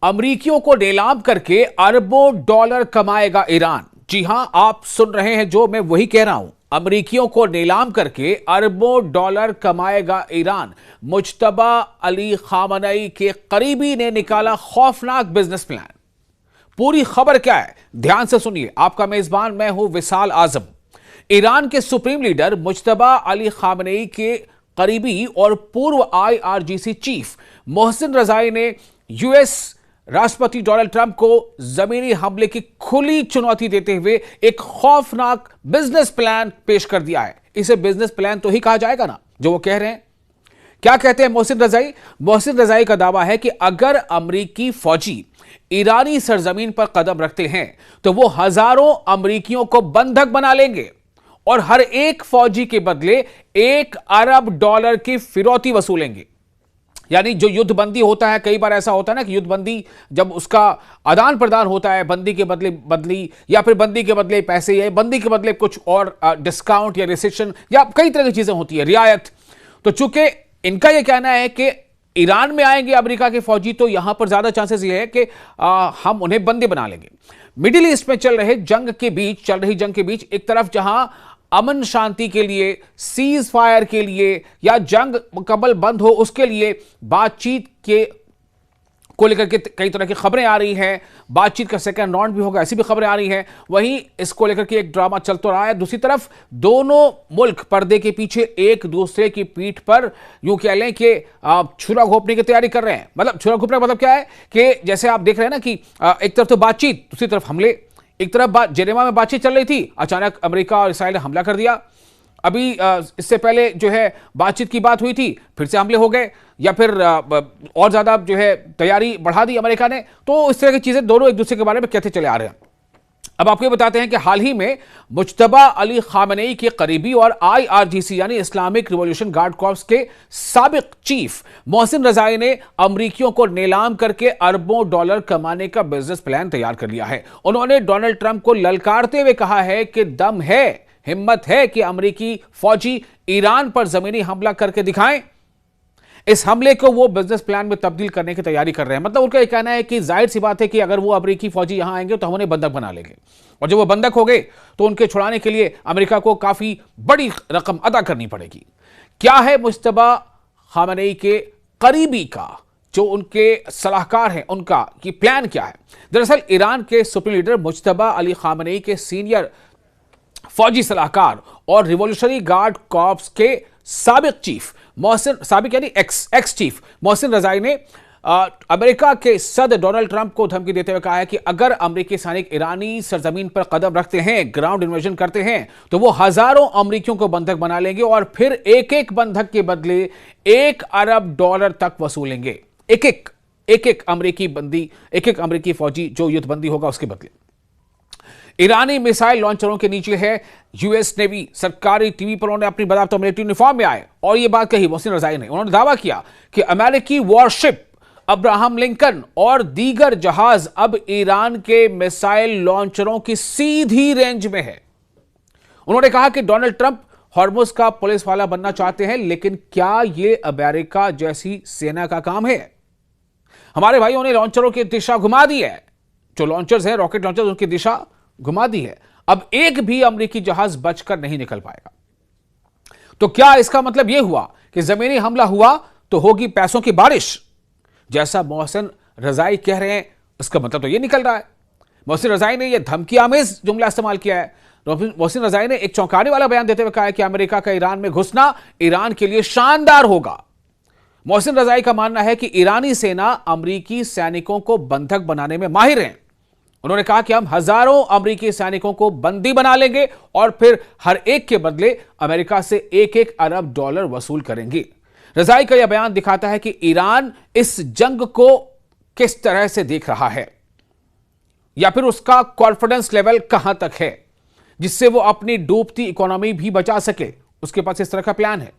अमरीकियों को नीलाम करके अरबों डॉलर कमाएगा ईरान। जी हां, आप सुन रहे हैं जो मैं वही कह रहा हूं। अमरीकियों को नीलाम करके अरबों डॉलर कमाएगा ईरान। मुज्तबा अली खामनेई के करीबी ने निकाला खौफनाक बिजनेस प्लान। पूरी खबर क्या है, ध्यान से सुनिए। आपका मेजबान मैं हूं विशाल आजम। ईरान के supreme leader Mojtaba Ali Khamenei के करीबी और पूर्व IRGC चीफ मोहसिन रजाई ने यूएस राष्ट्रपति डोनाल्ड ट्रंप को जमीनी हमले की खुली चुनौती देते हुए एक खौफनाक बिजनेस प्लान पेश कर दिया है। इसे बिजनेस प्लान तो ही कहा जाएगा ना, जो वो कह रहे हैं। क्या कहते हैं मोहसिन रजाई? मोहसिन रजाई का दावा है कि अगर अमरीकी फौजी ईरानी सरजमीन पर कदम रखते हैं तो वो हजारों अमरीकियों को बंधक बना लेंगे और हर एक फौजी के बदले $1 अरब की फिरौती वसूलेंगे। यानी जो युद्धबंदी होता है, कई बार ऐसा होता है ना कि युद्धबंदी जब उसका आदान प्रदान होता है, बंदी के बदले बदली या फिर बंदी के बदले पैसे या बंदी के बदले कुछ और डिस्काउंट या रिसेशन या कई तरह की चीजें होती है, रियायत। तो चूंकि इनका यह कहना है कि ईरान में आएंगे अमेरिका के फौजी तो यहां पर ज्यादा चांसेस ये है कि हम उन्हें बंदी बना लेंगे। मिडिल ईस्ट में चल रही जंग के बीच एक तरफ जहां अमन शांति के लिए, सीज फायर के लिए या जंग मुकम्मल बंद हो उसके लिए बातचीत को लेकर के कई तरह की खबरें आ रही हैं। बातचीत का सेकंड राउंड भी होगा, ऐसी भी खबरें आ रही हैं। वहीं इसको लेकर के एक ड्रामा चल तो रहा है। दूसरी तरफ दोनों मुल्क पर्दे के पीछे एक दूसरे की पीठ पर यूं कह लें कि छुरा घोंपने की तैयारी कर रहे हैं। मतलब छुरा घोंपने का मतलब क्या है कि जैसे आप देख रहे हैं ना कि एक तरफ तो बातचीत, दूसरी तरफ हमले। एक तरफ जेनेवा में बातचीत चल रही थी, अचानक अमेरिका और इसराइल ने हमला कर दिया। अभी इससे पहले जो है बातचीत की बात हुई थी, फिर से हमले हो गए या फिर और ज्यादा जो है तैयारी बढ़ा दी अमेरिका ने। तो इस तरह की चीजें दोनों एक दूसरे के बारे में कहते चले आ रहे हैं। अब आपको बताते हैं कि हाल ही में मुज्तबा अली खामनेई के करीबी और IRGC यानी इस्लामिक रिवॉल्यूशन गार्ड कॉर्प्स के साबिक चीफ मोहसिन रजाई ने अमरीकियों को नीलाम करके अरबों डॉलर कमाने का बिजनेस प्लान तैयार कर लिया है। उन्होंने डोनाल्ड ट्रंप को ललकारते हुए कहा है कि दम है, हिम्मत है कि अमरीकी फौजी ईरान पर जमीनी हमला करके दिखाएं। इस हमले को वो बिजनेस प्लान में तब्दील करने की तैयारी कर रहे हैं। मतलब उनका यह कहना है कि जाहिर सी बात है कि अगर वो अमरीकी फौजी यहां आएंगे तो हम उन्हें बंधक बना लेंगे और जब वो बंधक हो गए तो उनके छुड़ाने के लिए अमेरिका को काफी बड़ी रकम अदा करनी पड़ेगी। क्या है मुज्तबा खामनेई के करीबी का, जो उनके सलाहकार हैं, उनका कि प्लान क्या है? दरअसल ईरान के supreme leader Mojtaba Ali Khamenei के सीनियर फौजी सलाहकार और रिवॉल्यूशनरी गार्ड कॉर्प्स के साबिक यानी एक्स चीफ मोहसिन रजाई ने अमेरिका के सदर डोनाल्ड ट्रंप को धमकी देते हुए कहा है कि अगर अमेरिकी सैनिक ईरानी सरजमीन पर कदम रखते हैं, ग्राउंड इन्वेजन करते हैं, तो वो हजारों अमरीकियों को बंधक बना लेंगे और फिर एक एक बंधक के बदले $1 अरब तक वसूलेंगे। एक एक अमरीकी फौजी जो युद्धबंदी होगा उसके बदले। ईरानी मिसाइल लॉन्चरों के नीचे है यूएस नेवी। सरकारी टीवी पर उन्होंने अपनी बात मिलिट्री यूनिफॉर्म में आए और यह बात कही मोहसिन रजाई ने। उन्होंने दावा किया कि अमेरिकी वॉरशिप अब्राहम लिंकन और दीगर जहाज अब ईरान के मिसाइल लॉन्चरों की सीधी रेंज में है। उन्होंने कहा कि डोनाल्ड ट्रंप हॉर्मुज का पुलिस वाला बनना चाहते हैं, लेकिन क्या यह अमेरिका जैसी सेना का काम है? हमारे भाइयों ने लॉन्चरों की दिशा घुमा दी है। जो लॉन्चर्स हैं, रॉकेट लॉन्चर्स, उनकी दिशा घुमा दी है। अब एक भी अमेरिकी जहाज बचकर नहीं निकल पाएगा। तो क्या इसका मतलब यह हुआ कि जमीनी हमला हुआ तो होगी पैसों की बारिश, जैसा मोहसिन रजाई कह रहे हैं? इसका मतलब तो यह निकल रहा है। मोहसिन रजाई ने यह धमकी आमेज जुमला इस्तेमाल किया है। मोहसिन रजाई ने एक चौंकाने वाला बयान देते हुए कहा है कि अमेरिका का ईरान में घुसना ईरान के लिए शानदार होगा। मोहसिन रजाई का मानना है कि ईरानी सेना अमेरिकी सैनिकों को बंधक बनाने में माहिर है। उन्होंने कहा कि हम हजारों अमेरिकी सैनिकों को बंदी बना लेंगे और फिर हर एक के बदले अमेरिका से $1 अरब वसूल करेंगे। रजाई का यह बयान दिखाता है कि ईरान इस जंग को किस तरह से देख रहा है या फिर उसका कॉन्फिडेंस लेवल कहां तक है जिससे वो अपनी डूबती इकोनॉमी भी बचा सके। उसके पास इस तरह का प्लान है।